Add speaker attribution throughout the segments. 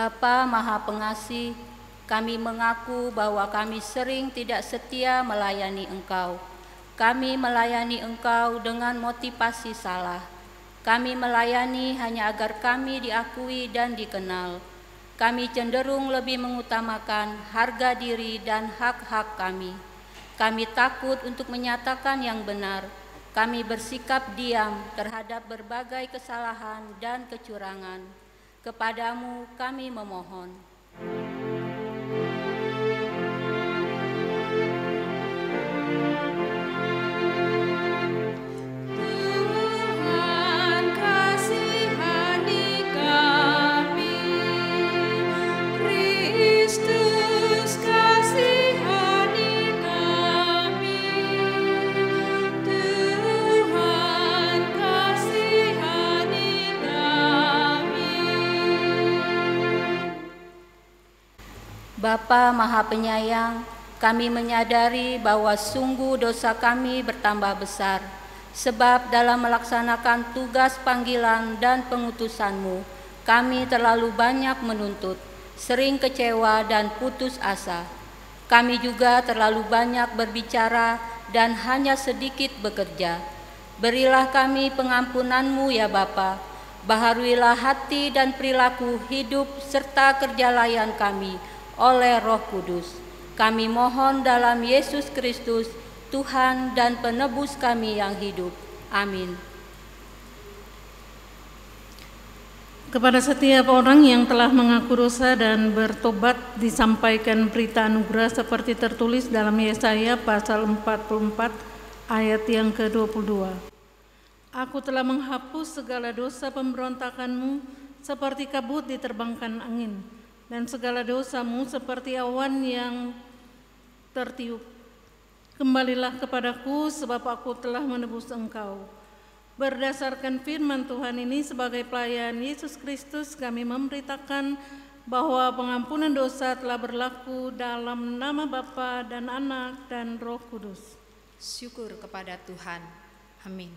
Speaker 1: Bapa Maha Pengasih, kami mengaku bahwa kami sering tidak setia melayani Engkau. Kami melayani Engkau dengan motivasi salah. Kami melayani hanya agar kami diakui dan dikenal. Kami cenderung lebih mengutamakan harga diri dan hak-hak kami. Kami takut untuk menyatakan yang benar. Kami bersikap diam terhadap berbagai kesalahan dan kecurangan. Kepadamu kami memohon.
Speaker 2: Tuhan kasihani kami, Kristus kasihani kami, Tuhan kasihani kami.
Speaker 1: Bapa Maha Penyayang, kami menyadari bahwa sungguh dosa kami bertambah besar, sebab dalam melaksanakan tugas panggilan dan pengutusan-Mu, kami terlalu banyak menuntut, sering kecewa dan putus asa. Kami juga terlalu banyak berbicara dan hanya sedikit bekerja. Berilah kami pengampunan-Mu ya Bapa, baharuilah hati dan perilaku hidup serta kerja layan kami oleh Roh Kudus. Kami mohon dalam Yesus Kristus, Tuhan dan penebus kami yang hidup. Amin.
Speaker 3: Kepada setiap orang yang telah mengaku dosa dan bertobat disampaikan berita anugerah seperti tertulis dalam Yesaya pasal 44 ayat yang ke-22. Aku telah menghapus segala dosa pemberontakanmu seperti kabut diterbangkan angin, dan segala dosamu seperti awan yang tertiup. Kembalilah kepadaku sebab aku telah menebus engkau. Berdasarkan firman Tuhan ini sebagai pelayan Yesus Kristus, kami memberitakan bahwa pengampunan dosa telah berlaku dalam nama Bapa dan Anak dan Roh Kudus.
Speaker 4: Syukur kepada Tuhan. Amin.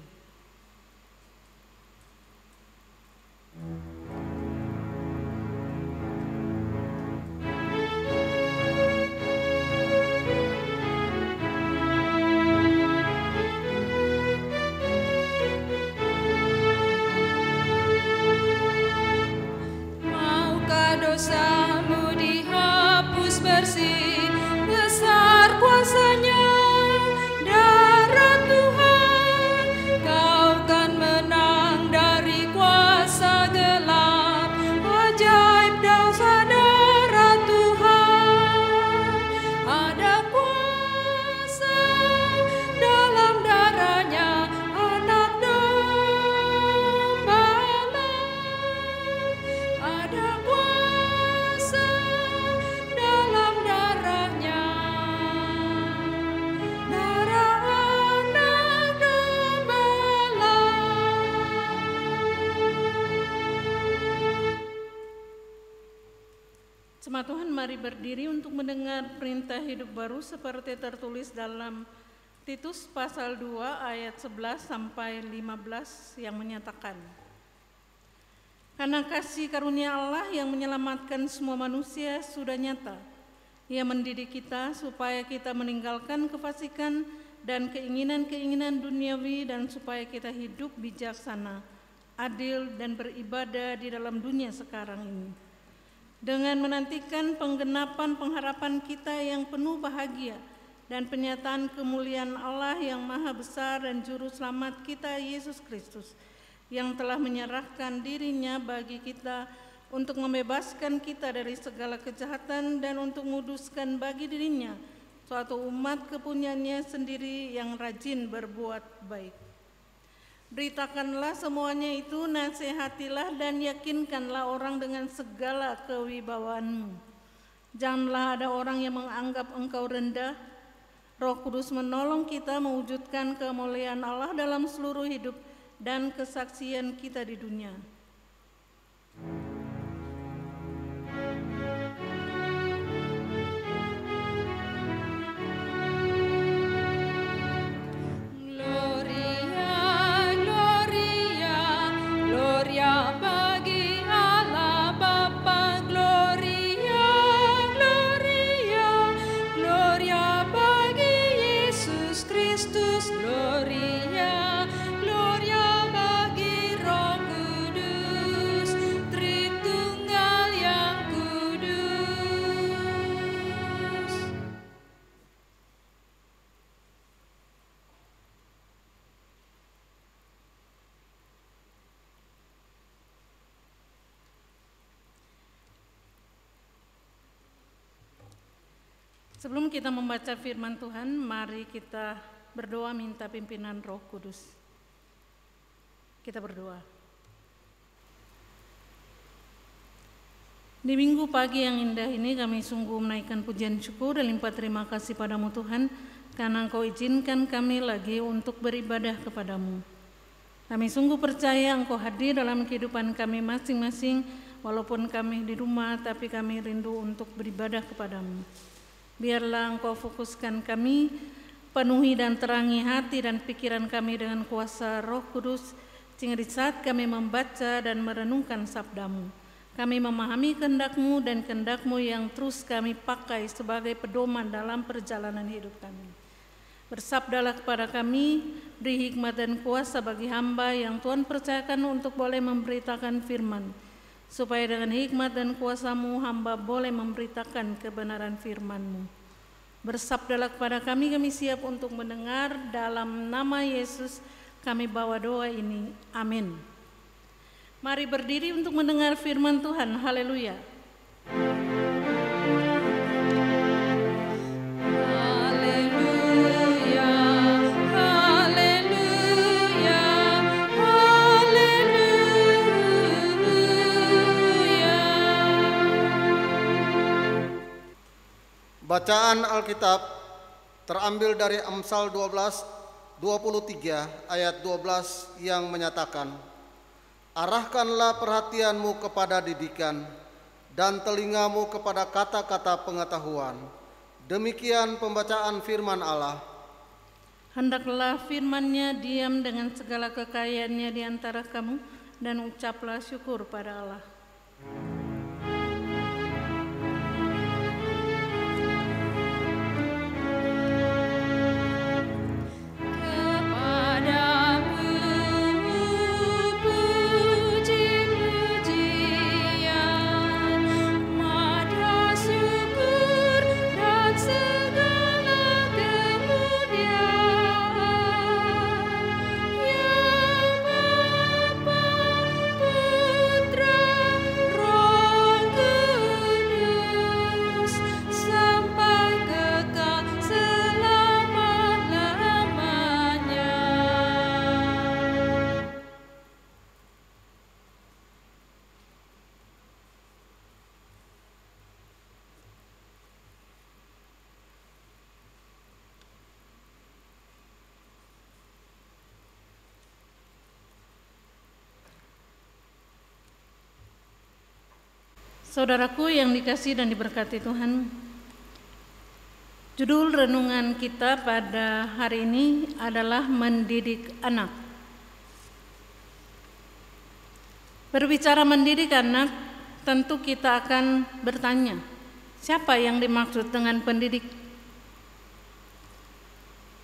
Speaker 2: Maukah dosamu dihapus bersih, besar kuasa-Nya, darah Tuhan, kau kan menang dari kuasa gelap, ajaib dosa darah Tuhan. Ada kuasa dalam darahnya anak domba. Ada kuasa dalam darahnya, darah anak gembala.
Speaker 3: Jemaat Tuhan, mari berdiri untuk mendengar perintah hidup baru seperti tertulis dalam Titus pasal 2 ayat 11 sampai 15 yang menyatakan, karena kasih karunia Allah yang menyelamatkan semua manusia sudah nyata. Ia mendidik kita supaya kita meninggalkan kefasikan dan keinginan-keinginan duniawi, dan supaya kita hidup bijaksana, adil, dan beribadah di dalam dunia sekarang ini, dengan menantikan penggenapan pengharapan kita yang penuh bahagia dan penyataan kemuliaan Allah yang maha besar dan juru selamat kita Yesus Kristus, yang telah menyerahkan dirinya bagi kita untuk membebaskan kita dari segala kejahatan dan untuk menguduskan bagi dirinya suatu umat kepunyaannya sendiri yang rajin berbuat baik. Beritakanlah semuanya itu, nasihatilah dan yakinkanlah orang dengan segala kewibawaanmu. Janganlah ada orang yang menganggap engkau rendah. Roh Kudus menolong kita mewujudkan kemuliaan Allah dalam seluruh hidup dan kesaksian kita di dunia.
Speaker 2: Gloria bagi Allah Bapa, gloria
Speaker 3: Sebelum kita membaca firman Tuhan, mari kita berdoa minta pimpinan Roh Kudus. Kita berdoa. Di minggu pagi yang indah ini kami sungguh menaikkan pujian syukur dan limpah terima kasih padamu Tuhan, karena Engkau izinkan kami lagi untuk beribadah kepadamu. Kami sungguh percaya Engkau hadir dalam kehidupan kami masing-masing, walaupun kami di rumah, tapi kami rindu untuk beribadah kepadamu. Biarlah Engkau fokuskan kami, penuhi dan terangi hati dan pikiran kami dengan kuasa Roh Kudus, sehingga di saat kami membaca dan merenungkan sabdamu, kami memahami kehendak-Mu dan kehendak-Mu yang terus kami pakai sebagai pedoman dalam perjalanan hidup kami. Bersabdalah kepada kami, beri hikmat dan kuasa bagi hamba yang Tuhan percayakan untuk boleh memberitakan firman, supaya dengan hikmat dan kuasa-Mu hamba boleh memberitakan kebenaran firman-Mu. Bersabdalah kepada kami siap untuk mendengar. Dalam nama Yesus kami bawa doa ini, amin. Mari berdiri untuk mendengar firman Tuhan, haleluya.
Speaker 5: Bacaan Alkitab terambil dari Amsal 12:23 ayat 12 yang menyatakan, arahkanlah perhatianmu kepada didikan dan telingamu kepada kata-kata pengetahuan. Demikian pembacaan firman Allah.
Speaker 3: Hendaklah firman-Nya diam dengan segala kekayaannya di antara kamu, dan ucaplah syukur pada Allah. Saudaraku yang dikasihi dan diberkati Tuhan, judul renungan kita pada hari ini adalah mendidik anak. Berbicara mendidik anak, tentu kita akan bertanya, siapa yang dimaksud dengan pendidik?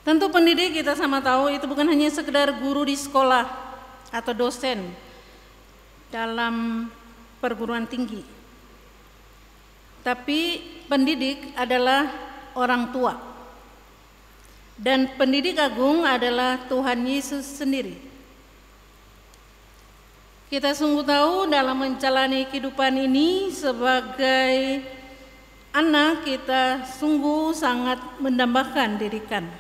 Speaker 3: Tentu pendidik kita sama tahu itu bukan hanya sekedar guru di sekolah atau dosen dalam perguruan tinggi. Tapi pendidik adalah orang tua, dan pendidik agung adalah Tuhan Yesus sendiri. Kita sungguh tahu dalam menjalani kehidupan ini sebagai anak, kita sungguh sangat mendambakan didikan.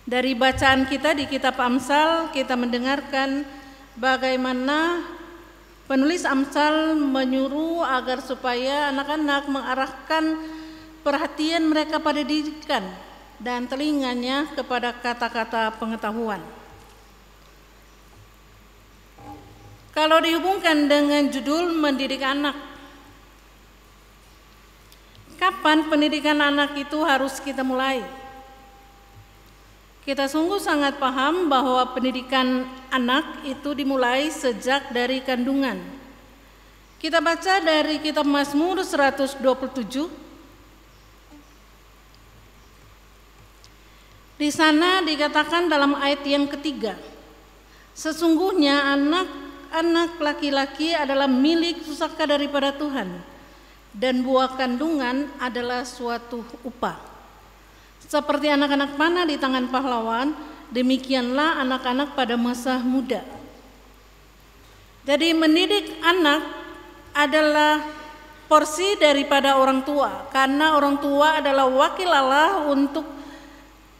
Speaker 3: Dari bacaan kita di kitab Amsal, kita mendengarkan bagaimana penulis Amsal menyuruh agar supaya anak-anak mengarahkan perhatian mereka pada didikan dan telinganya kepada kata-kata pengetahuan. Kalau dihubungkan dengan judul mendidik anak, kapan pendidikan anak itu harus kita mulai? Kita sungguh sangat paham bahwa pendidikan anak itu dimulai sejak dari kandungan. Kita baca dari kitab Mazmur 127. Di sana dikatakan dalam ayat yang ketiga, sesungguhnya anak-anak laki-laki adalah milik pusaka daripada Tuhan, dan buah kandungan adalah suatu upah. Seperti anak-anak panah di tangan pahlawan, demikianlah anak-anak pada masa muda. Jadi mendidik anak adalah seporsi daripada orang tua, karena orang tua adalah wakil Allah untuk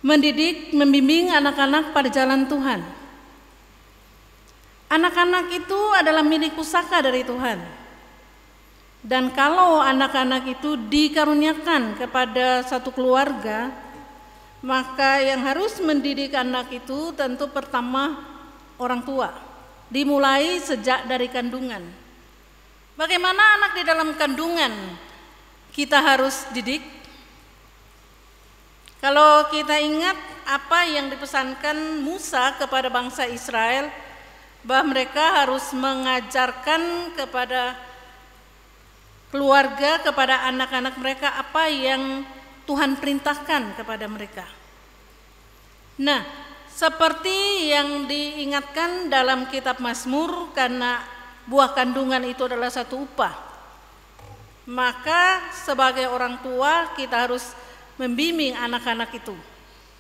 Speaker 3: mendidik, membimbing anak-anak pada jalan Tuhan. Anak-anak itu adalah milik pusaka dari Tuhan. Dan kalau anak-anak itu dikaruniakan kepada satu keluarga, maka yang harus mendidik anak itu tentu pertama orang tua, dimulai sejak dari kandungan. Bagaimana anak di dalam kandungan kita harus didik? Kalau kita ingat apa yang dipesankan Musa kepada bangsa Israel, bahwa mereka harus mengajarkan kepada keluarga, kepada anak-anak mereka apa yang Tuhan perintahkan kepada mereka. Nah, seperti yang diingatkan dalam kitab Mazmur, karena buah kandungan itu adalah satu upah, maka sebagai orang tua kita harus membimbing anak-anak itu.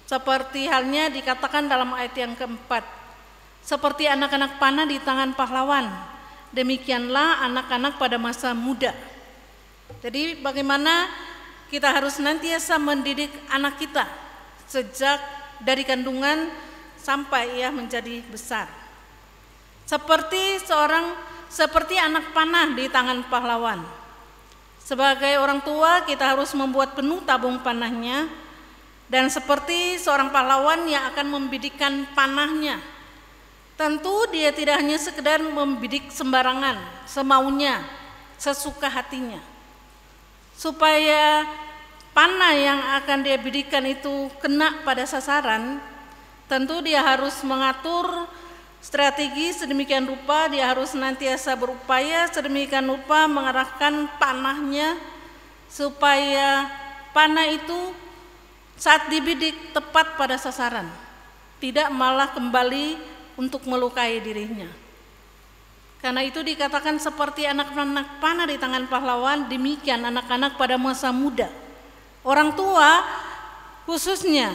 Speaker 3: Seperti halnya dikatakan dalam ayat yang keempat, seperti anak-anak panah di tangan pahlawan, demikianlah anak-anak pada masa muda. Jadi bagaimana kita harus senantiasa mendidik anak kita sejak dari kandungan sampai ia menjadi besar. Seperti anak panah di tangan pahlawan. Sebagai orang tua kita harus membuat penuh tabung panahnya, dan seperti seorang pahlawan yang akan membidikkan panahnya. Tentu dia tidak hanya sekedar membidik sembarangan, semaunya, sesuka hatinya. Supaya panah yang akan dia bidikkan itu kena pada sasaran, tentu dia harus mengatur strategi sedemikian rupa, dia harus senantiasa berupaya sedemikian rupa mengarahkan panahnya supaya panah itu saat dibidik tepat pada sasaran, tidak malah kembali untuk melukai dirinya. Karena itu dikatakan seperti anak-anak panah di tangan pahlawan, demikian anak-anak pada masa muda. Orang tua khususnya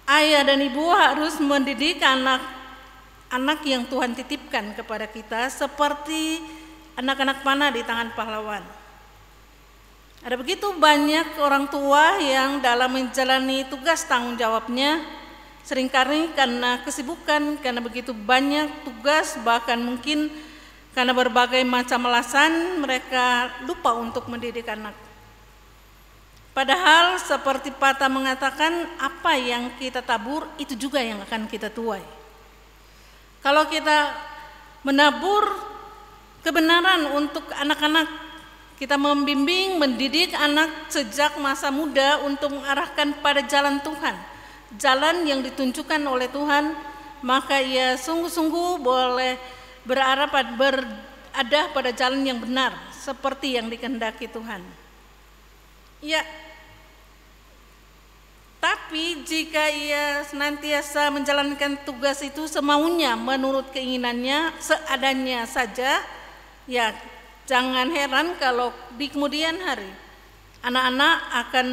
Speaker 3: ayah dan ibu harus mendidik anak yang Tuhan titipkan kepada kita seperti anak-anak panah di tangan pahlawan. Ada begitu banyak orang tua yang dalam menjalani tugas tanggung jawabnya seringkali karena kesibukan, karena begitu banyak tugas, bahkan mungkin karena berbagai macam alasan mereka lupa untuk mendidik anak. Padahal seperti pepatah mengatakan, apa yang kita tabur itu juga yang akan kita tuai. Kalau kita menabur kebenaran untuk anak-anak, kita membimbing, mendidik anak sejak masa muda untuk mengarahkan pada jalan Tuhan, jalan yang ditunjukkan oleh Tuhan, maka ia sungguh-sungguh boleh berada pada jalan yang benar seperti yang dikehendaki Tuhan. Ya, tapi jika ia senantiasa menjalankan tugas itu semaunya, menurut keinginannya, seadanya saja, ya jangan heran kalau di kemudian hari anak-anak akan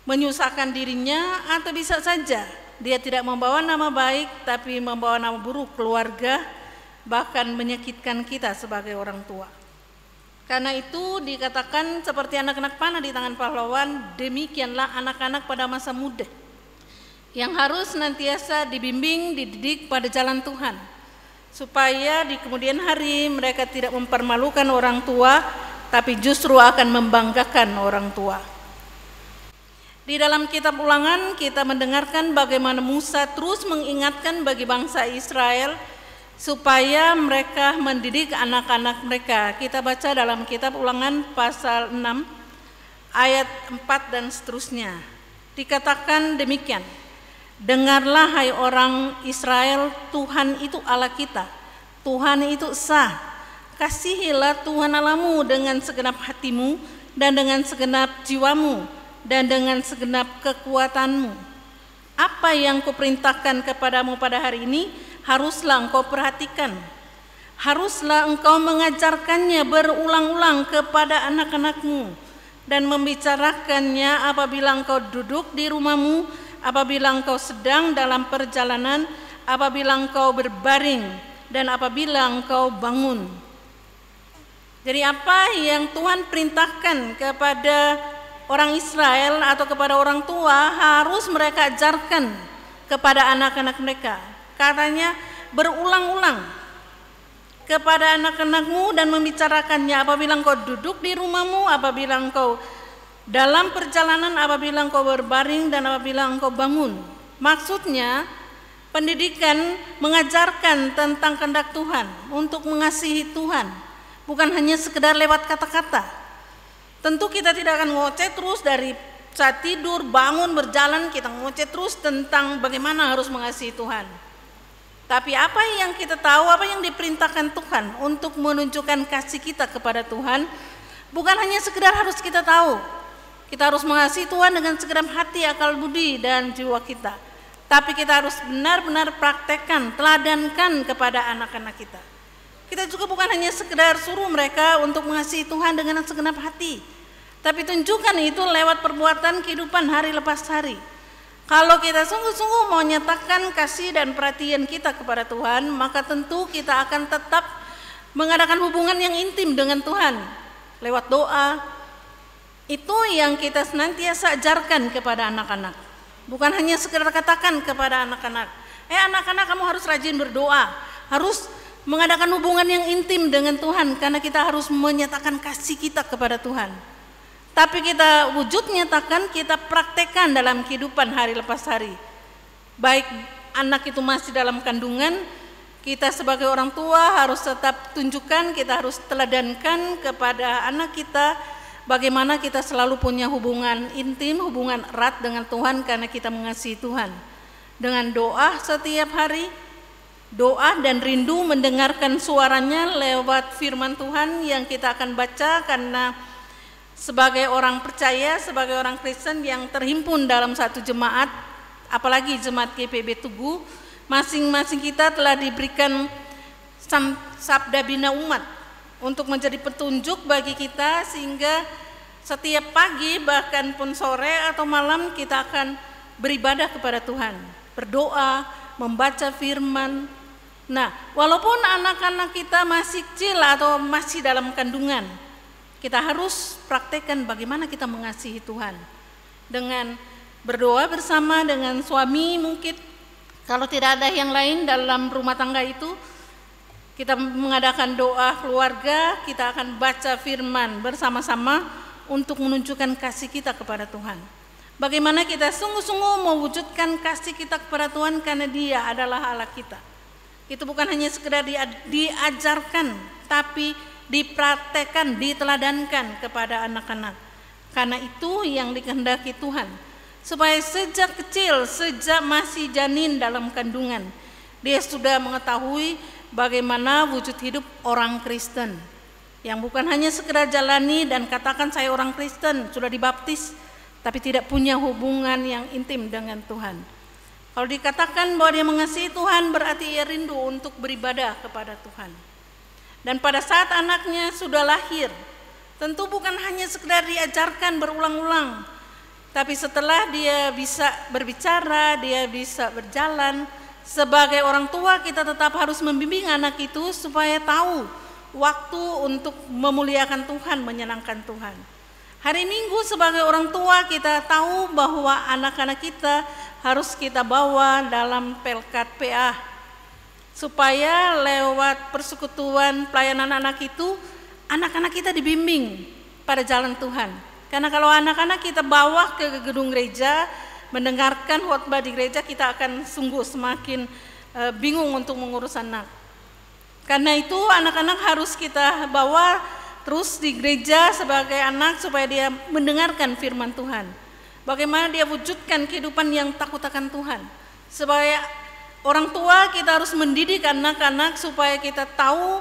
Speaker 3: menyusahkan dirinya, atau bisa saja dia tidak membawa nama baik tapi membawa nama buruk keluarga, bahkan menyakitkan kita sebagai orang tua. Karena itu dikatakan seperti anak-anak panah di tangan pahlawan, demikianlah anak-anak pada masa muda yang harus senantiasa dibimbing, dididik pada jalan Tuhan, supaya di kemudian hari mereka tidak mempermalukan orang tua, tapi justru akan membanggakan orang tua. Di dalam kitab Ulangan kita mendengarkan bagaimana Musa terus mengingatkan bagi bangsa Israel supaya mereka mendidik anak-anak mereka. Kita baca dalam kitab Ulangan pasal 6 ayat 4 dan seterusnya. Dikatakan demikian, dengarlah hai orang Israel, Tuhan itu Allah kita, Tuhan itu esa. Kasihilah Tuhan Allahmu dengan segenap hatimu dan dengan segenap jiwamu dan dengan segenap kekuatanmu. Apa yang kuperintahkan kepadamu pada hari ini haruslah engkau perhatikan, haruslah engkau mengajarkannya berulang-ulang kepada anak-anakmu dan membicarakannya apabila engkau duduk di rumahmu, apabila engkau sedang dalam perjalanan, apabila engkau berbaring, dan apabila engkau bangun. Jadi apa yang Tuhan perintahkan kepada orang Israel atau kepada orang tua harus mereka ajarkan kepada anak-anak mereka. Katanya berulang-ulang kepada anak-anakmu dan membicarakannya apabila engkau duduk di rumahmu, apabila engkau dalam perjalanan, apabila engkau berbaring, dan apabila engkau bangun. Maksudnya pendidikan mengajarkan tentang kehendak Tuhan, untuk mengasihi Tuhan, bukan hanya sekedar lewat kata-kata. Tentu kita tidak akan ngoceh terus dari saat tidur, bangun, berjalan, kita ngoceh terus tentang bagaimana harus mengasihi Tuhan. Tapi apa yang kita tahu, apa yang diperintahkan Tuhan untuk menunjukkan kasih kita kepada Tuhan, bukan hanya sekedar harus kita tahu. Kita harus mengasihi Tuhan dengan segenap hati, akal budi, dan jiwa kita. Tapi kita harus benar-benar praktekkan, teladankan kepada anak-anak kita. Kita juga bukan hanya sekedar suruh mereka untuk mengasihi Tuhan dengan segenap hati, tapi tunjukkan itu lewat perbuatan kehidupan hari lepas hari. Kalau kita sungguh-sungguh mau nyatakan kasih dan perhatian kita kepada Tuhan, maka tentu kita akan tetap mengadakan hubungan yang intim dengan Tuhan lewat doa. Itu yang kita senantiasa ajarkan kepada anak-anak. Bukan hanya sekedar katakan kepada anak-anak, anak-anak kamu harus rajin berdoa, harus mengadakan hubungan yang intim dengan Tuhan, karena kita harus menyatakan kasih kita kepada Tuhan. Tapi kita wujud nyatakan, kita praktekkan dalam kehidupan hari lepas hari. Baik anak itu masih dalam kandungan, kita sebagai orang tua harus tetap tunjukkan, kita harus teladankan kepada anak kita bagaimana kita selalu punya hubungan intim, hubungan erat dengan Tuhan, karena kita mengasihi Tuhan. Dengan doa setiap hari, doa dan rindu mendengarkan suaranya lewat firman Tuhan yang kita akan baca, karena sebagai orang percaya, sebagai orang Kristen yang terhimpun dalam satu jemaat, apalagi jemaat GPB Tugu, masing-masing kita telah diberikan sabda bina umat untuk menjadi petunjuk bagi kita, sehingga setiap pagi bahkan pun sore atau malam kita akan beribadah kepada Tuhan, berdoa, membaca firman. Nah, walaupun anak-anak kita masih kecil atau masih dalam kandungan, kita harus praktekkan bagaimana kita mengasihi Tuhan dengan berdoa bersama dengan suami. Mungkin kalau tidak ada yang lain dalam rumah tangga itu, kita mengadakan doa keluarga, kita akan baca firman bersama-sama untuk menunjukkan kasih kita kepada Tuhan. Bagaimana kita sungguh-sungguh mewujudkan kasih kita kepada Tuhan, karena Dia adalah Allah kita. Itu bukan hanya sekedar diajarkan, tapi dipraktekkan, diteladankan kepada anak-anak. Karena itu yang dikehendaki Tuhan, supaya sejak kecil, sejak masih janin dalam kandungan, dia sudah mengetahui bagaimana wujud hidup orang Kristen, yang bukan hanya sekedar jalani dan katakan saya orang Kristen, sudah dibaptis, tapi tidak punya hubungan yang intim dengan Tuhan. Kalau dikatakan bahwa dia mengasihi Tuhan, berarti ia rindu untuk beribadah kepada Tuhan. Dan pada saat anaknya sudah lahir, tentu bukan hanya sekedar diajarkan berulang-ulang, tapi setelah dia bisa berbicara, dia bisa berjalan, sebagai orang tua kita tetap harus membimbing anak itu supaya tahu waktu untuk memuliakan Tuhan, menyenangkan Tuhan. Hari Minggu sebagai orang tua kita tahu bahwa anak-anak kita harus kita bawa dalam pelkat PA, supaya lewat persekutuan pelayanan anak itu, anak-anak kita dibimbing pada jalan Tuhan. Karena kalau anak-anak kita bawa ke gedung gereja, mendengarkan khotbah di gereja, kita akan sungguh semakin bingung untuk mengurus anak. Karena itu anak-anak harus kita bawa terus di gereja sebagai anak, supaya dia mendengarkan firman Tuhan. Bagaimana dia wujudkan kehidupan yang takut akan Tuhan. Supaya orang tua kita harus mendidik anak-anak supaya kita tahu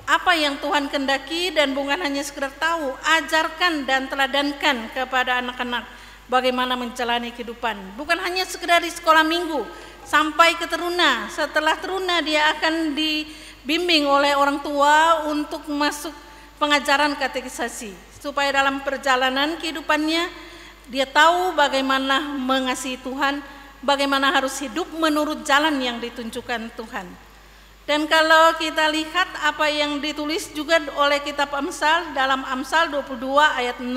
Speaker 3: apa yang Tuhan kehendaki, dan bukan hanya sekedar tahu, ajarkan dan teladankan kepada anak-anak bagaimana menjalani kehidupan. Bukan hanya sekedar di sekolah minggu, sampai ke teruna. Setelah teruna dia akan dibimbing oleh orang tua untuk masuk pengajaran katekisasi, supaya dalam perjalanan kehidupannya dia tahu bagaimana mengasihi Tuhan, bagaimana harus hidup menurut jalan yang ditunjukkan Tuhan. Dan kalau kita lihat apa yang ditulis juga oleh kitab Amsal dalam Amsal 22 ayat 6.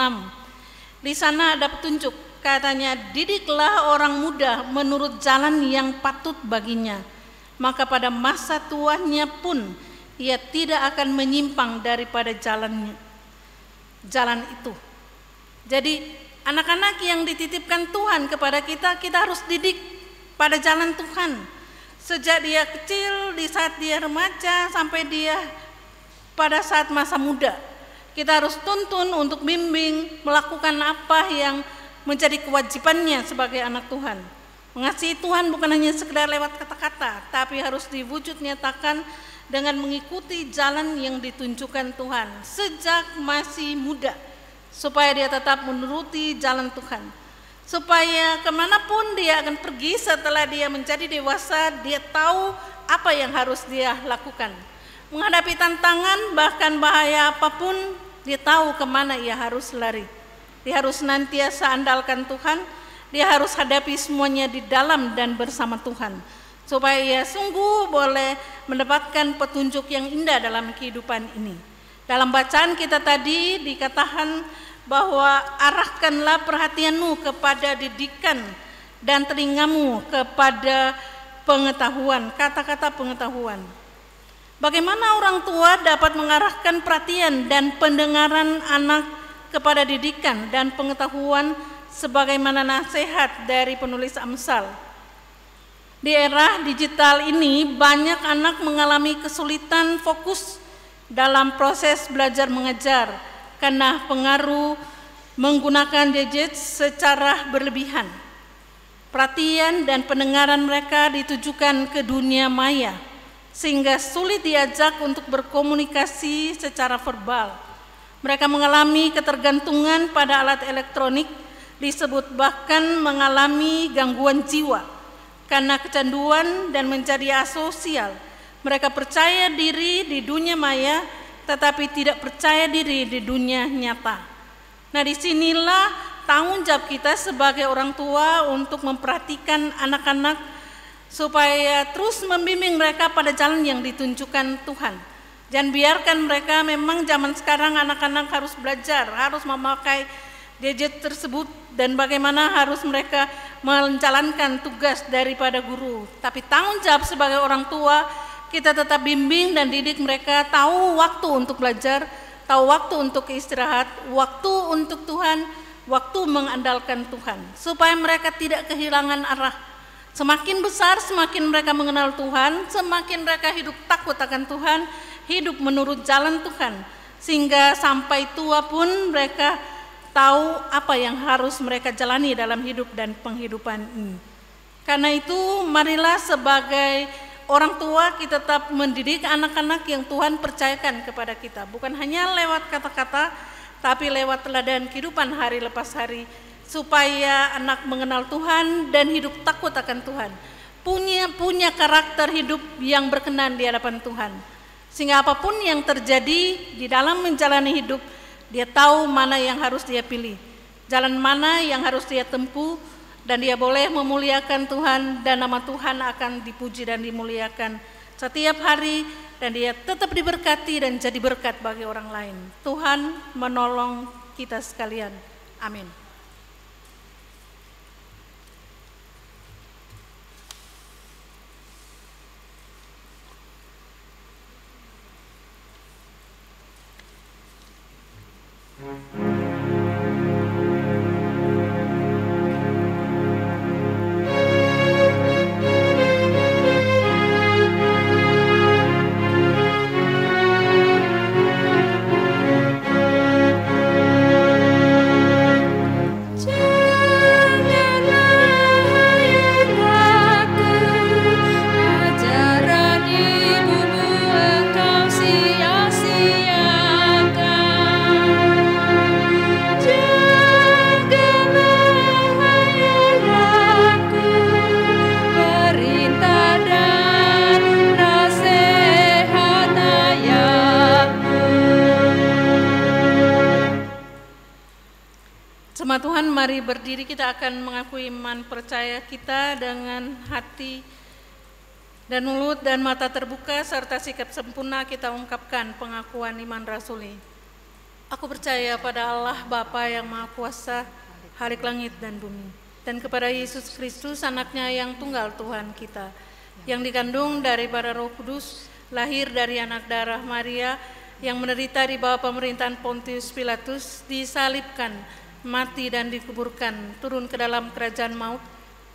Speaker 3: Di sana ada petunjuk, katanya, didiklah orang muda menurut jalan yang patut baginya, maka pada masa tuanya pun ia tidak akan menyimpang daripada jalan itu. Jadi anak-anak yang dititipkan Tuhan kepada kita, kita harus didik pada jalan Tuhan. Sejak dia kecil, di saat dia remaja, sampai dia pada saat masa muda. Kita harus tuntun untuk bimbing, melakukan apa yang menjadi kewajibannya sebagai anak Tuhan. Mengasihi Tuhan bukan hanya sekedar lewat kata-kata, tapi harus diwujud nyatakan dengan mengikuti jalan yang ditunjukkan Tuhan sejak masih muda, supaya dia tetap menuruti jalan Tuhan. Supaya kemanapun dia akan pergi setelah dia menjadi dewasa, dia tahu apa yang harus dia lakukan. Menghadapi tantangan, bahkan bahaya apapun, dia tahu kemana ia harus lari. Dia harus senantiasa andalkan Tuhan, dia harus hadapi semuanya di dalam dan bersama Tuhan, supaya ia sungguh boleh mendapatkan petunjuk yang indah dalam kehidupan ini. Dalam bacaan kita tadi dikatakan bahwa arahkanlah perhatianmu kepada didikan dan telingamu kepada pengetahuan, kata-kata pengetahuan. Bagaimana orang tua dapat mengarahkan perhatian dan pendengaran anak kepada didikan dan pengetahuan sebagaimana nasihat dari penulis Amsal? Di era digital ini banyak anak mengalami kesulitan fokus dalam proses belajar mengajar karena pengaruh menggunakan gadget secara berlebihan. Perhatian dan pendengaran mereka ditujukan ke dunia maya, sehingga sulit diajak untuk berkomunikasi secara verbal. Mereka mengalami ketergantungan pada alat elektronik, disebut bahkan mengalami gangguan jiwa karena kecanduan dan menjadi asosial. Mereka percaya diri di dunia maya, tetapi tidak percaya diri di dunia nyata. Nah, disinilah tanggung jawab kita sebagai orang tua untuk memperhatikan anak-anak supaya terus membimbing mereka pada jalan yang ditunjukkan Tuhan. Jangan biarkan mereka, memang zaman sekarang anak-anak harus belajar, harus memakai gadget tersebut dan bagaimana harus mereka menjalankan tugas daripada guru. Tapi tanggung jawab sebagai orang tua, kita tetap bimbing dan didik mereka, tahu waktu untuk belajar, tahu waktu untuk istirahat, waktu untuk Tuhan, waktu mengandalkan Tuhan, supaya mereka tidak kehilangan arah. Semakin besar, semakin mereka mengenal Tuhan, semakin mereka hidup takut akan Tuhan, hidup menurut jalan Tuhan, sehingga sampai tua pun mereka tahu apa yang harus mereka jalani dalam hidup dan penghidupan ini. Karena itu, marilah sebagai orang tua kita tetap mendidik anak-anak yang Tuhan percayakan kepada kita, bukan hanya lewat kata-kata, tapi lewat teladan kehidupan hari lepas hari, supaya anak mengenal Tuhan dan hidup takut akan Tuhan, punya karakter hidup yang berkenan di hadapan Tuhan, sehingga apapun yang terjadi di dalam menjalani hidup, dia tahu mana yang harus dia pilih, jalan mana yang harus dia tempuh, dan dia boleh memuliakan Tuhan, dan nama Tuhan akan dipuji dan dimuliakan setiap hari, dan dia tetap diberkati dan jadi berkat bagi orang lain. Tuhan menolong kita sekalian. Amin. Jemaat Tuhan, mari berdiri, kita akan mengakui iman percaya kita dengan hati Dan mulut dan mata terbuka serta sikap sempurna kita ungkapkan pengakuan iman rasuli. Aku percaya pada Allah Bapa yang Maha Kuasa, Khalik langit dan bumi, dan kepada Yesus Kristus anaknya yang tunggal Tuhan kita, yang dikandung daripada Roh Kudus, lahir dari anak darah Maria, yang menderita di bawah pemerintahan Pontius Pilatus, disalibkan, mati dan dikuburkan, turun ke dalam kerajaan maut,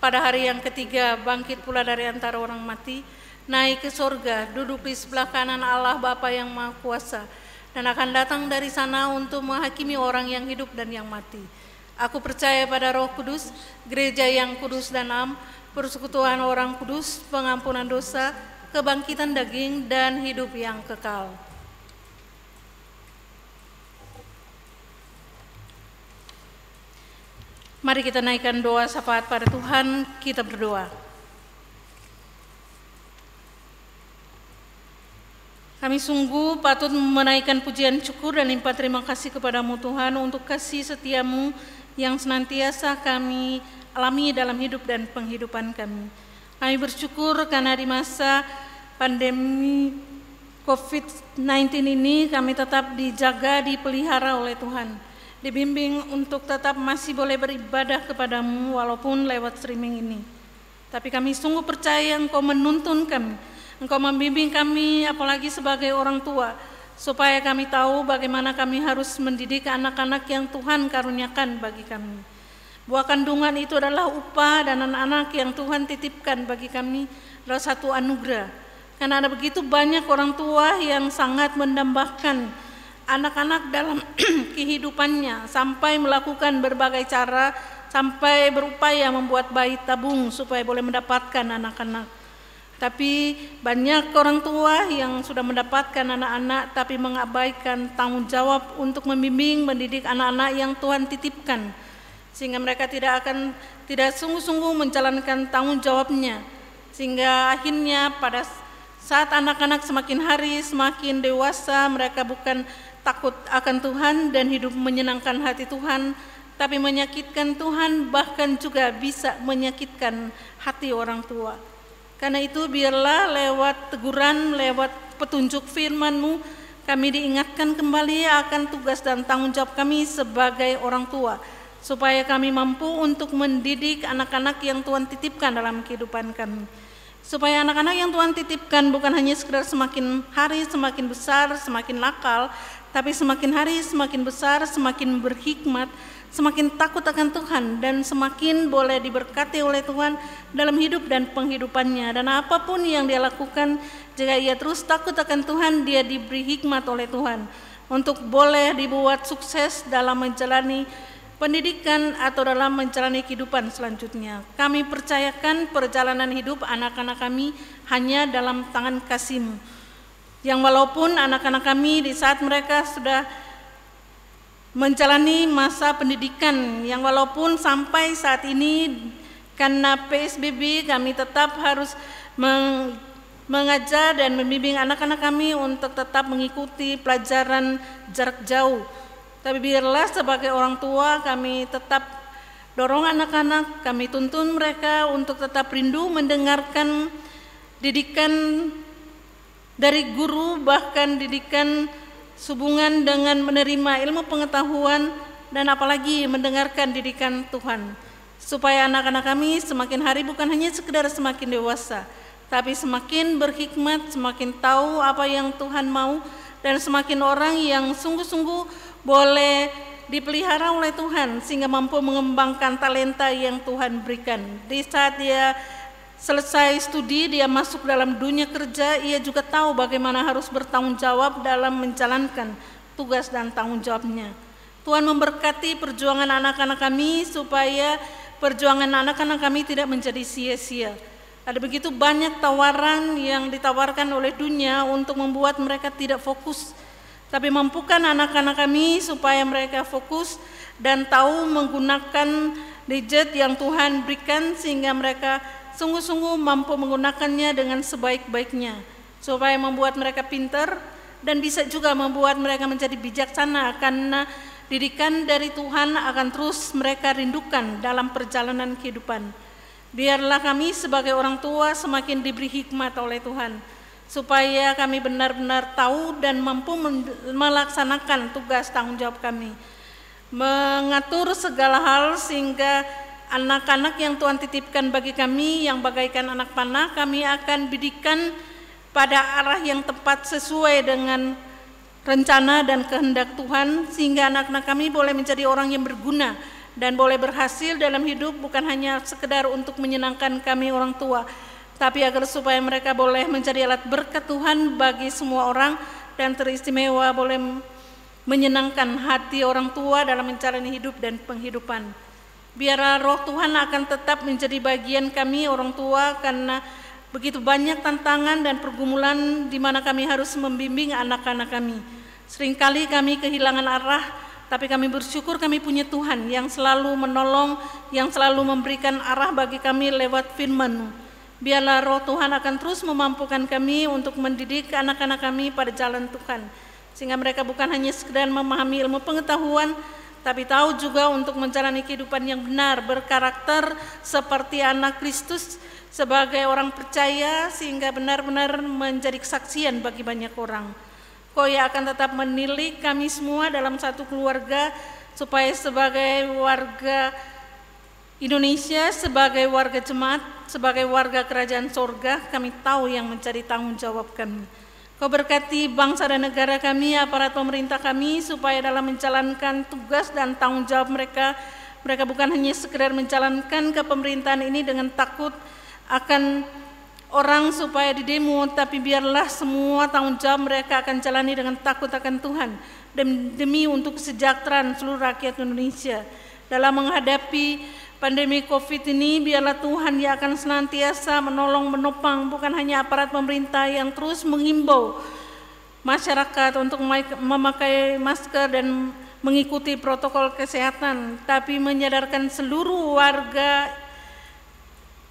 Speaker 3: pada hari yang ketiga bangkit pula dari antara orang mati, naik ke sorga, duduk di sebelah kanan Allah Bapa yang Maha Kuasa, dan akan datang dari sana untuk menghakimi orang yang hidup dan yang mati. Aku percaya pada Roh Kudus, gereja yang kudus dan am, persekutuan orang kudus, pengampunan dosa, kebangkitan daging, dan hidup yang kekal. Mari kita naikkan doa syafaat pada Tuhan, kita berdoa. Kami sungguh patut menaikkan pujian syukur dan limpah terima kasih kepadamu Tuhan untuk kasih setiamu yang senantiasa kami alami dalam hidup dan penghidupan kami. Kami bersyukur karena di masa pandemi COVID-19 ini kami tetap dijaga, dipelihara oleh Tuhan. Dibimbing untuk tetap masih boleh beribadah kepadamu walaupun lewat streaming ini. Tapi kami sungguh percaya Engkau menuntun kami, Engkau membimbing kami apalagi sebagai orang tua, supaya kami tahu bagaimana kami harus mendidik anak-anak yang Tuhan karuniakan bagi kami. Buah kandungan itu adalah upah, dan anak-anak yang Tuhan titipkan bagi kami adalah satu anugerah. Karena ada begitu banyak orang tua yang sangat mendambakan anak-anak dalam kehidupannya, sampai melakukan berbagai cara, sampai berupaya membuat bayi tabung supaya boleh mendapatkan anak-anak. Tapi banyak orang tua yang sudah mendapatkan anak-anak tapi mengabaikan tanggung jawab untuk membimbing, mendidik anak-anak yang Tuhan titipkan, sehingga mereka tidak sungguh-sungguh menjalankan tanggung jawabnya, sehingga akhirnya pada saat anak-anak semakin hari semakin dewasa, mereka bukan takut akan Tuhan dan hidup menyenangkan hati Tuhan, tapi menyakitkan Tuhan, bahkan juga bisa menyakitkan hati orang tua. Karena itu biarlah lewat teguran, lewat petunjuk firman-Mu, kami diingatkan kembali akan tugas dan tanggung jawab kami sebagai orang tua, supaya kami mampu untuk mendidik anak-anak yang Tuhan titipkan dalam kehidupan kami. Supaya anak-anak yang Tuhan titipkan bukan hanya sekedar semakin hari semakin besar, semakin nakal, tapi semakin hari semakin besar, semakin berhikmat, semakin takut akan Tuhan, dan semakin boleh diberkati oleh Tuhan dalam hidup dan penghidupannya. Dan apapun yang dia lakukan, jika ia terus takut akan Tuhan, dia diberi hikmat oleh Tuhan untuk boleh dibuat sukses dalam menjalani pendidikan atau dalam menjalani kehidupan selanjutnya. Kami percayakan perjalanan hidup anak-anak kami hanya dalam tangan kasih-Mu, yang walaupun anak-anak kami di saat mereka sudah menjalani masa pendidikan, yang walaupun sampai saat ini karena PSBB kami tetap harus mengajar dan membimbing anak-anak kami untuk tetap mengikuti pelajaran jarak jauh. Tapi biarlah sebagai orang tua kami tetap dorong anak-anak, kami tuntun mereka untuk tetap rindu mendengarkan didikan dari guru, bahkan didikan sehubungan dengan menerima ilmu pengetahuan, dan apalagi mendengarkan didikan Tuhan, supaya anak-anak kami semakin hari bukan hanya sekedar semakin dewasa, tapi semakin berhikmat, semakin tahu apa yang Tuhan mau, dan semakin orang yang sungguh-sungguh boleh dipelihara oleh Tuhan sehingga mampu mengembangkan talenta yang Tuhan berikan. Di saat dia selesai studi, dia masuk dalam dunia kerja, ia juga tahu bagaimana harus bertanggung jawab dalam menjalankan tugas dan tanggung jawabnya. Tuhan memberkati perjuangan anak-anak kami supaya perjuangan anak-anak kami tidak menjadi sia-sia. Ada begitu banyak tawaran yang ditawarkan oleh dunia untuk membuat mereka tidak fokus, tapi mampukan anak-anak kami supaya mereka fokus dan tahu menggunakan gadget yang Tuhan berikan, sehingga mereka sungguh-sungguh mampu menggunakannya dengan sebaik-baiknya, supaya membuat mereka pintar dan bisa juga membuat mereka menjadi bijaksana, karena didikan dari Tuhan akan terus mereka rindukan dalam perjalanan kehidupan. Biarlah kami sebagai orang tua semakin diberi hikmat oleh Tuhan, supaya kami benar-benar tahu dan mampu melaksanakan tugas tanggung jawab kami, mengatur segala hal sehingga anak-anak yang Tuhan titipkan bagi kami yang bagaikan anak panah, kami akan bidikan pada arah yang tepat sesuai dengan rencana dan kehendak Tuhan, sehingga anak-anak kami boleh menjadi orang yang berguna dan boleh berhasil dalam hidup, bukan hanya sekedar untuk menyenangkan kami orang tua, tapi agar supaya mereka boleh menjadi alat berkat Tuhan bagi semua orang dan teristimewa boleh menyenangkan hati orang tua dalam menjalani hidup dan penghidupan. Biarlah roh Tuhan akan tetap menjadi bagian kami orang tua, karena begitu banyak tantangan dan pergumulan di mana kami harus membimbing anak-anak kami. Seringkali kami kehilangan arah, tapi kami bersyukur kami punya Tuhan yang selalu menolong, yang selalu memberikan arah bagi kami lewat firman-Mu. Biarlah roh Tuhan akan terus memampukan kami untuk mendidik anak-anak kami pada jalan Tuhan, sehingga mereka bukan hanya sekedar memahami ilmu pengetahuan, tapi tahu juga untuk menjalani kehidupan yang benar, berkarakter seperti anak Kristus, sebagai orang percaya, sehingga benar-benar menjadi kesaksian bagi banyak orang. Kau yang akan tetap menilik kami semua dalam satu keluarga, supaya sebagai warga Indonesia, sebagai warga jemaat, sebagai warga kerajaan sorga, kami tahu yang menjadi tanggung jawab kami. Kau berkati bangsa dan negara kami, aparat pemerintah kami, supaya dalam menjalankan tugas dan tanggung jawab mereka, mereka bukan hanya sekedar menjalankan kepemerintahan ini dengan takut akan orang supaya didemo, tapi biarlah semua tanggung jawab mereka akan jalani dengan takut akan Tuhan, demi untuk kesejahteraan seluruh rakyat Indonesia. Dalam menghadapi pandemi COVID ini, biarlah Tuhan yang akan senantiasa menolong, menopang, bukan hanya aparat pemerintah yang terus menghimbau masyarakat untuk memakai masker dan mengikuti protokol kesehatan, tapi menyadarkan seluruh warga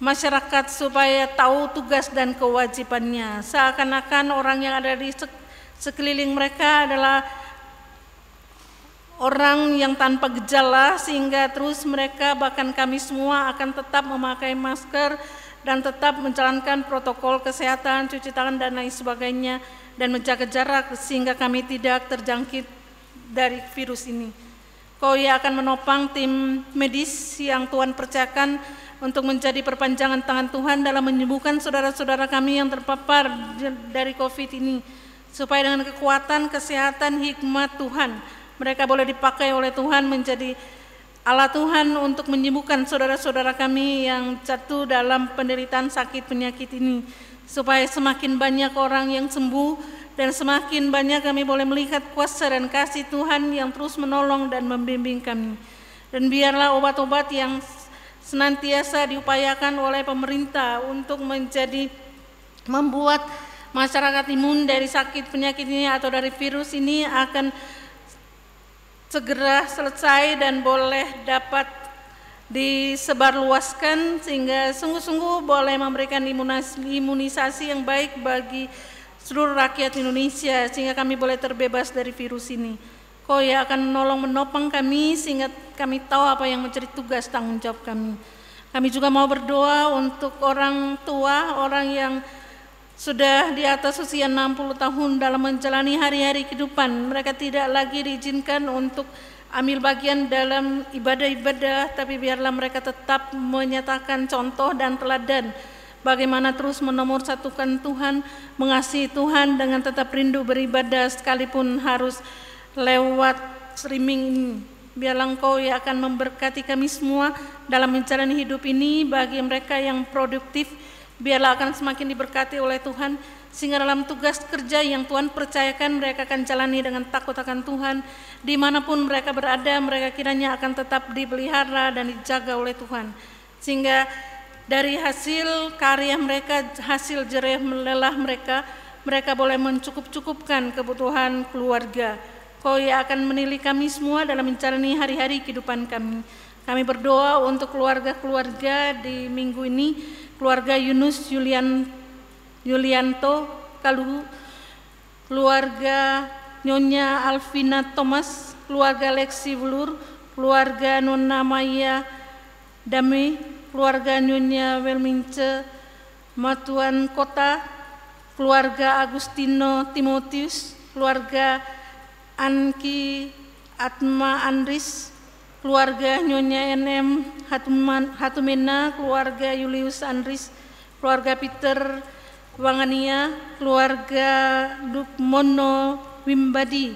Speaker 3: masyarakat supaya tahu tugas dan kewajibannya. Seakan-akan orang yang ada di sekeliling mereka adalah orang yang tanpa gejala, sehingga terus mereka, bahkan kami semua, akan tetap memakai masker dan tetap menjalankan protokol kesehatan, cuci tangan dan lain sebagainya, dan menjaga jarak sehingga kami tidak terjangkit dari virus ini. Kau yang akan menopang tim medis yang Tuhan percayakan untuk menjadi perpanjangan tangan Tuhan dalam menyembuhkan saudara-saudara kami yang terpapar dari COVID ini, supaya dengan kekuatan, kesehatan, hikmat Tuhan, mereka boleh dipakai oleh Tuhan menjadi alat Tuhan untuk menyembuhkan saudara-saudara kami yang jatuh dalam penderitaan sakit penyakit ini, supaya semakin banyak orang yang sembuh dan semakin banyak kami boleh melihat kuasa dan kasih Tuhan yang terus menolong dan membimbing kami. Dan biarlah obat-obat yang senantiasa diupayakan oleh pemerintah untuk membuat masyarakat imun dari sakit penyakit ini atau dari virus ini akan segera selesai dan boleh dapat disebarluaskan, sehingga sungguh-sungguh boleh memberikan imunisasi yang baik bagi seluruh rakyat Indonesia, sehingga kami boleh terbebas dari virus ini. Kau yang akan menolong menopang kami sehingga kami tahu apa yang menjadi tugas tanggung jawab kami. Kami juga mau berdoa untuk orang tua, orang yang sudah di atas usia 60 tahun dalam menjalani hari-hari kehidupan. Mereka tidak lagi diizinkan untuk ambil bagian dalam ibadah-ibadah, tapi biarlah mereka tetap menyatakan contoh dan teladan bagaimana terus menomorsatukan Tuhan, mengasihi Tuhan dengan tetap rindu beribadah sekalipun harus lewat streaming ini. Biarlah Engkau yang akan memberkati kami semua dalam menjalani hidup ini. Bagi mereka yang produktif, biarlah akan semakin diberkati oleh Tuhan, sehingga dalam tugas kerja yang Tuhan percayakan mereka akan jalani dengan takut akan Tuhan. Dimanapun mereka berada, mereka kiranya akan tetap dipelihara dan dijaga oleh Tuhan, sehingga dari hasil karya mereka, hasil jerih lelah mereka, mereka boleh mencukup-cukupkan kebutuhan keluarga. Kau yang akan menilai kami semua dalam menjalani hari-hari kehidupan kami. Kami berdoa untuk keluarga-keluarga di minggu ini, keluarga Yunus Yulianto Kaluhu, keluarga Nyonya Alvina Thomas, keluarga Lexi Blur, keluarga Nona Maya Dame, keluarga Nyonya Welmince Matuan Kota, keluarga Agustino Timotius, keluarga Anki Atma Andris, keluarga Nyonya NM Hatumena, keluarga Julius Andris, keluarga Peter Wangania, keluarga Lukmono Wimbadi,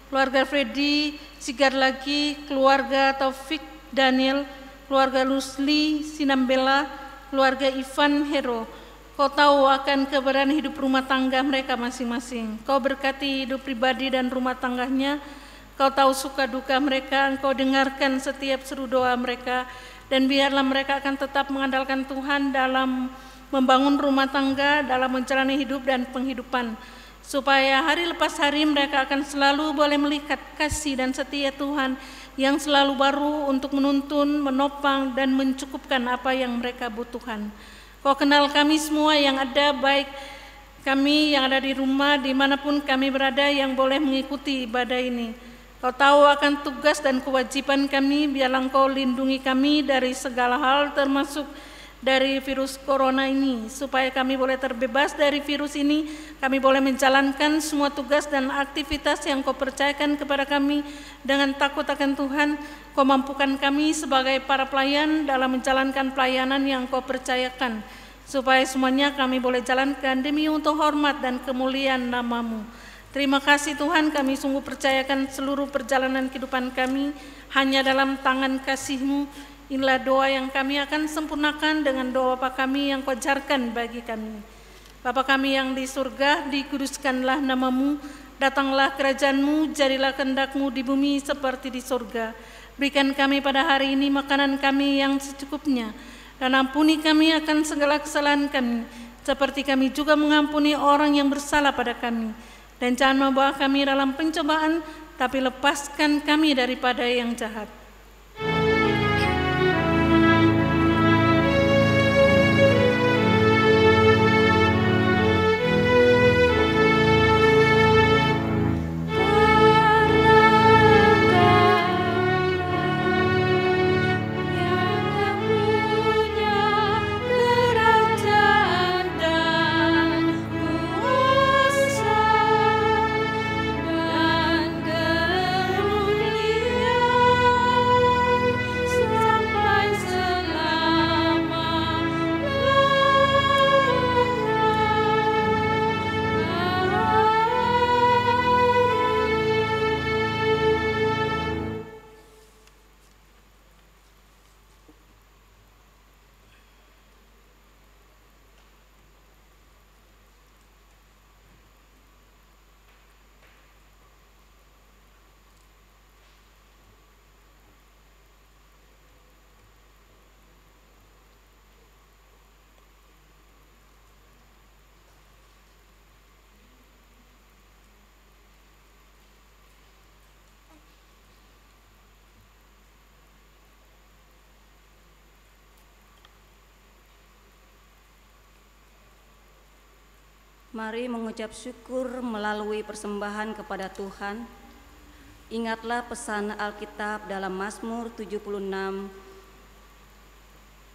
Speaker 3: keluarga Freddy Sigarlagi, keluarga Taufik Daniel, keluarga Lusli Sinambela, keluarga Ivan Hero. Kau tahu akan keberadaan hidup rumah tangga mereka masing-masing. Kau berkati hidup pribadi dan rumah tangganya. Kau tahu suka duka mereka. Engkau dengarkan setiap seru doa mereka. Dan biarlah mereka akan tetap mengandalkan Tuhan dalam membangun rumah tangga, dalam menjalani hidup dan penghidupan. Supaya hari lepas hari mereka akan selalu boleh melihat kasih dan setia Tuhan yang selalu baru untuk menuntun, menopang, dan mencukupkan apa yang mereka butuhkan. Kau kenal kami semua yang ada, baik kami yang ada di rumah, dimanapun kami berada yang boleh mengikuti ibadah ini. Kau tahu akan tugas dan kewajiban kami, biarlah Engkau lindungi kami dari segala hal termasuk dari virus corona ini, supaya kami boleh terbebas dari virus ini, kami boleh menjalankan semua tugas dan aktivitas yang Kau percayakan kepada kami dengan takut akan Tuhan. Kau mampukan kami sebagai para pelayan dalam menjalankan pelayanan yang Kau percayakan, supaya semuanya kami boleh jalankan demi untuk hormat dan kemuliaan nama-Mu. Terima kasih Tuhan, kami sungguh percayakan seluruh perjalanan kehidupan kami hanya dalam tangan kasih-Mu. Inilah doa yang kami akan sempurnakan dengan doa Bapa kami yang Kau ajarkan bagi kami. Bapa kami yang di surga, dikuduskanlah nama-Mu, datanglah kerajaan-Mu, jadilah kehendak-Mu di bumi seperti di surga. Berikan kami pada hari ini makanan kami yang secukupnya, dan ampuni kami akan segala kesalahan kami, seperti kami juga mengampuni orang yang bersalah pada kami. Dan jangan membawa kami dalam pencobaan, tapi lepaskan kami daripada yang jahat.
Speaker 1: Mari mengucap syukur melalui persembahan kepada Tuhan. Ingatlah pesan Alkitab dalam Mazmur 76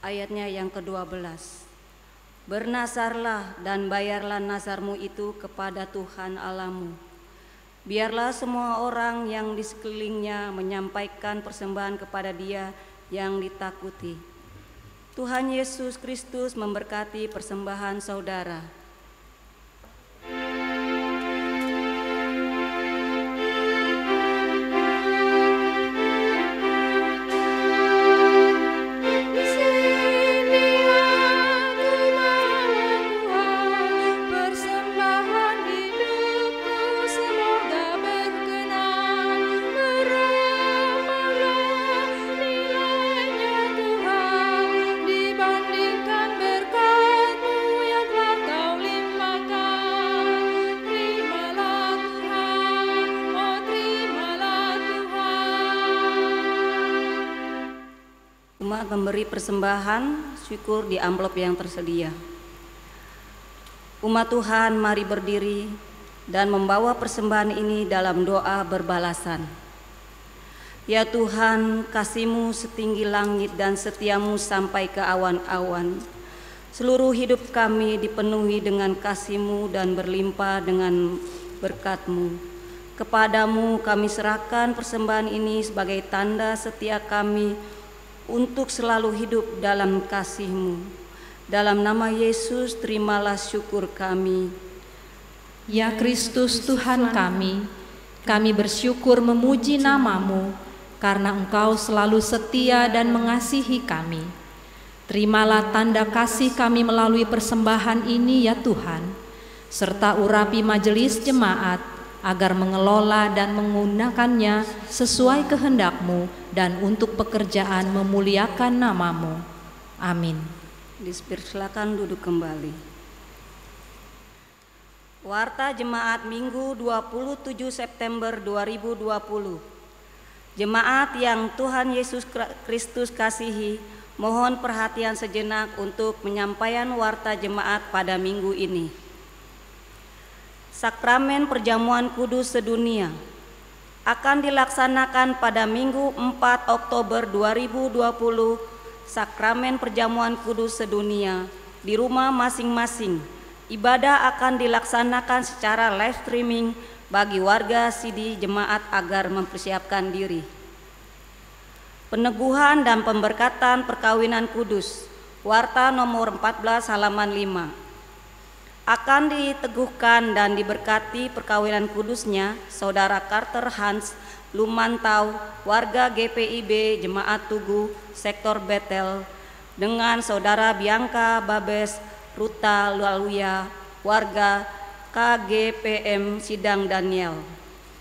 Speaker 1: ayatnya yang ke-12. Bernasarlah dan bayarlah nasarmu itu kepada Tuhan Allahmu. Biarlah semua orang yang di sekelilingnya menyampaikan persembahan kepada Dia yang ditakuti. Tuhan Yesus Kristus memberkati persembahan saudara. Memberi persembahan syukur di amplop yang tersedia. Umat Tuhan, mari berdiri dan membawa persembahan ini dalam doa berbalasan. Ya Tuhan, kasih-Mu setinggi langit dan setia-Mu sampai ke awan-awan. Seluruh hidup kami dipenuhi dengan kasih-Mu dan berlimpah dengan berkat-Mu. Kepadamu kami serahkan persembahan ini sebagai tanda setia kami untuk selalu hidup dalam kasih-Mu. Dalam nama Yesus, terimalah syukur kami.
Speaker 4: Ya Kristus Tuhan kami bersyukur memuji nama-Mu, karena Engkau selalu setia dan mengasihi kami. Terimalah tanda kasih kami melalui persembahan ini ya Tuhan, serta urapi majelis jemaat agar mengelola dan menggunakannya sesuai kehendak-Mu dan untuk pekerjaan memuliakan nama-Mu. Amin.
Speaker 1: Dipersilakan duduk kembali. Warta Jemaat Minggu 27 September 2020. Jemaat yang Tuhan Yesus Kristus kasihi, mohon perhatian sejenak untuk penyampaian warta jemaat pada minggu ini. Sakramen Perjamuan Kudus Sedunia akan dilaksanakan pada Minggu 4 Oktober 2020. Sakramen Perjamuan Kudus Sedunia di rumah masing-masing. Ibadah akan dilaksanakan secara live streaming bagi warga sidi jemaat agar mempersiapkan diri. Peneguhan dan pemberkatan perkawinan kudus, warta nomor 14 halaman 5. Akan diteguhkan dan diberkati perkawinan kudusnya Saudara Carter Hans Lumantau, warga GPIB Jemaat Tugu, Sektor Betel, dengan Saudara Bianca Babes Ruta Laluya, warga KGPM Sidang Daniel,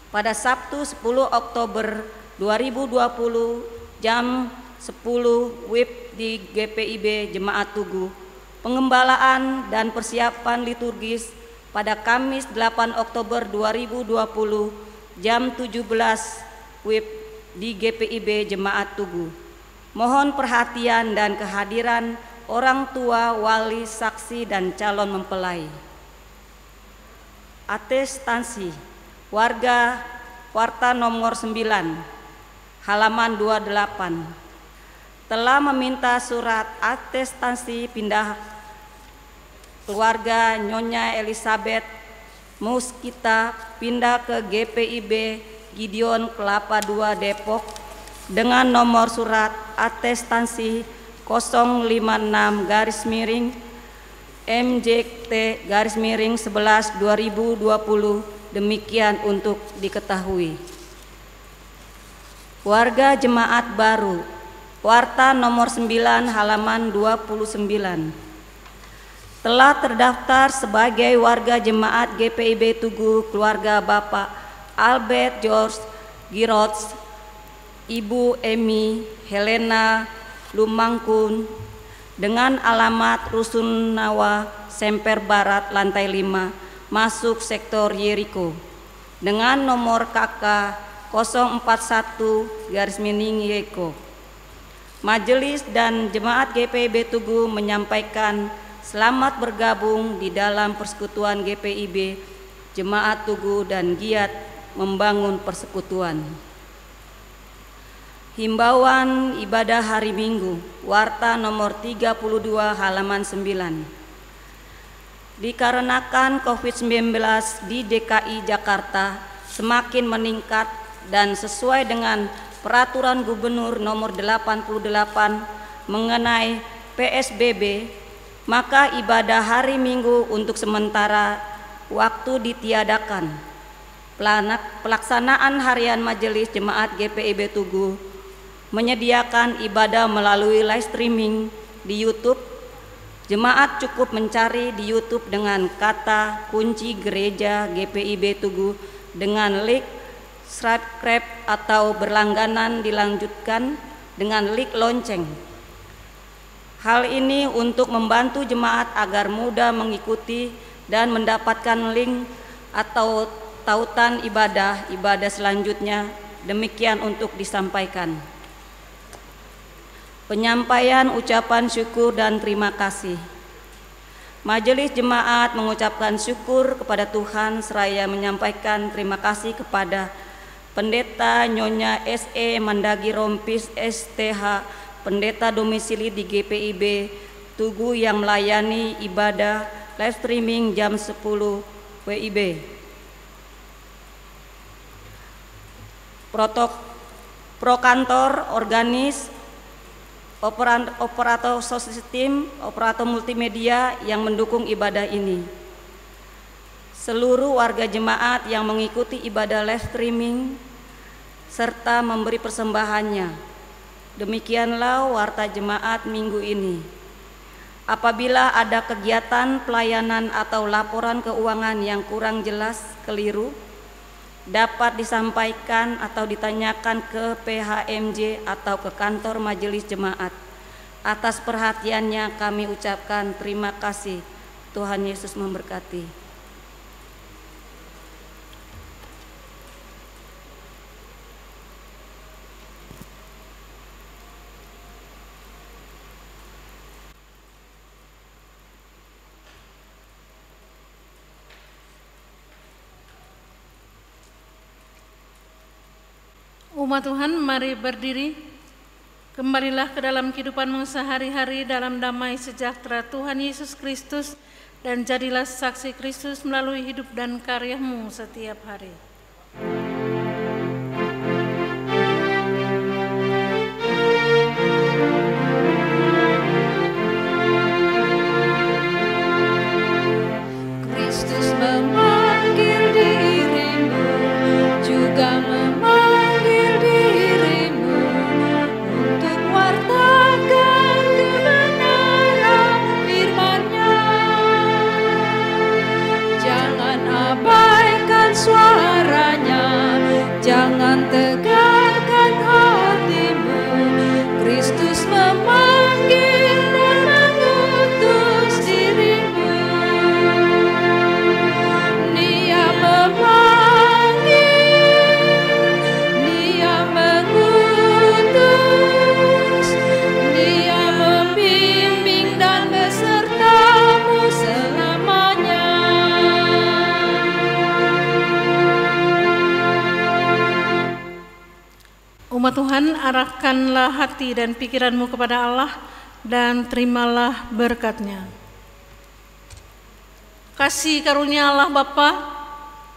Speaker 1: pada Sabtu 10 Oktober 2020 jam 10 WIB di GPIB Jemaat Tugu. Pengembalaan dan persiapan liturgis pada Kamis 8 Oktober 2020 jam 17 WIB di GPIB Jemaat Tugu. Mohon perhatian dan kehadiran orang tua, wali, saksi, dan calon mempelai. Atestasi warga warta nomor 9 halaman 28 telah meminta surat atestasi pindah keluarga Nyonya Elizabeth Muskita pindah ke GPIB Gideon Kelapa II Depok dengan nomor surat atestasi 056-MJT-11/2020. Demikian untuk diketahui. Warga jemaat baru, warta nomor 9 halaman 29, telah terdaftar sebagai warga jemaat GPIB Tugu keluarga Bapak Albert George Girots, Ibu Emi Helena Lumangkun, dengan alamat Rusunawa Semper Barat lantai 5 masuk sektor Yeriko, dengan nomor KK 041/Yeko. Majelis dan jemaat GPIB Tugu menyampaikan selamat bergabung di dalam persekutuan GPIB Jemaat Tugu dan giat membangun persekutuan. Himbauan ibadah hari Minggu, warta nomor 32 halaman 9. Dikarenakan COVID-19 di DKI Jakarta semakin meningkat dan sesuai dengan Peraturan Gubernur nomor 88 mengenai PSBB, maka ibadah hari Minggu untuk sementara waktu ditiadakan. Pelaksanaan harian Majelis Jemaat GPIB Tugu menyediakan ibadah melalui live streaming di YouTube. Jemaat cukup mencari di YouTube dengan kata kunci gereja GPIB Tugu dengan link subscribe atau berlangganan, dilanjutkan dengan link lonceng. Hal ini untuk membantu jemaat agar mudah mengikuti dan mendapatkan link atau tautan ibadah selanjutnya. Demikian untuk disampaikan. Penyampaian ucapan syukur dan terima kasih. Majelis Jemaat mengucapkan syukur kepada Tuhan seraya menyampaikan terima kasih kepada
Speaker 6: Pendeta Nyonya S.E. Mandagi Rompis STH, pendeta domisili di GPIB Tugu yang melayani ibadah live streaming jam 10 WIB. Prokantor, organis, operator sistem, operator multimedia yang mendukung ibadah ini. Seluruh warga jemaat yang mengikuti ibadah live streaming serta memberi persembahannya. Demikianlah warta jemaat minggu ini. Apabila ada kegiatan pelayanan atau laporan keuangan yang kurang jelas, keliru, dapat disampaikan atau ditanyakan ke PHMJ atau ke kantor majelis jemaat. Atas perhatiannya kami ucapkan terima kasih. Tuhan Yesus memberkati.
Speaker 3: Umat Tuhan, mari berdiri. Kembalilah ke dalam kehidupanmu sehari-hari dalam damai sejahtera Tuhan Yesus Kristus, dan jadilah saksi Kristus melalui hidup dan karyamu setiap hari.
Speaker 2: Kristus memanggil dirimu, juga memanggil dirimu untuk wartakan kebenaran firman-Nya. Jangan abaikan suaranya, jangan tegarkan hatimu. Kristus memanggil dan mengutus dirimu. Dia memanggil, Dia mengutus, Dia membimbing dan besertamu selamanya.
Speaker 3: Umat Tuhan, arahkanlah hati dan pikiranmu kepada Allah dan terimalah berkat-Nya. Kasih karunia Allah Bapa,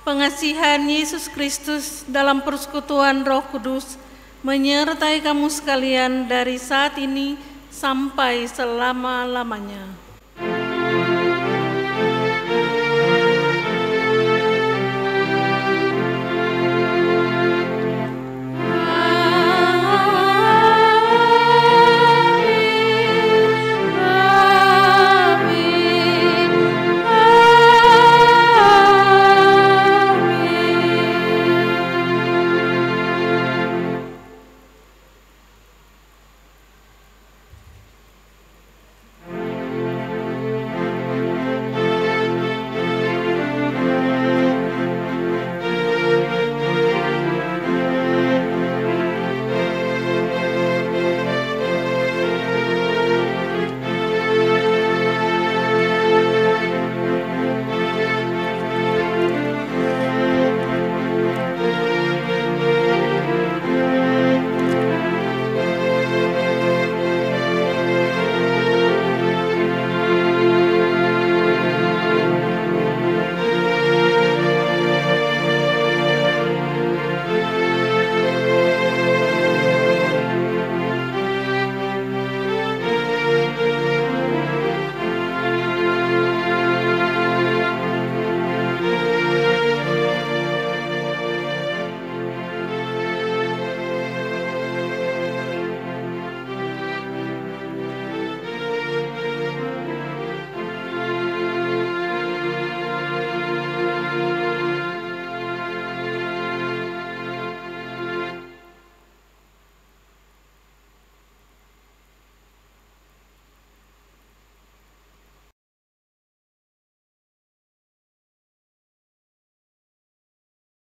Speaker 3: pengasihan Yesus Kristus dalam persekutuan Roh Kudus menyertai kamu sekalian dari saat ini sampai selama-lamanya.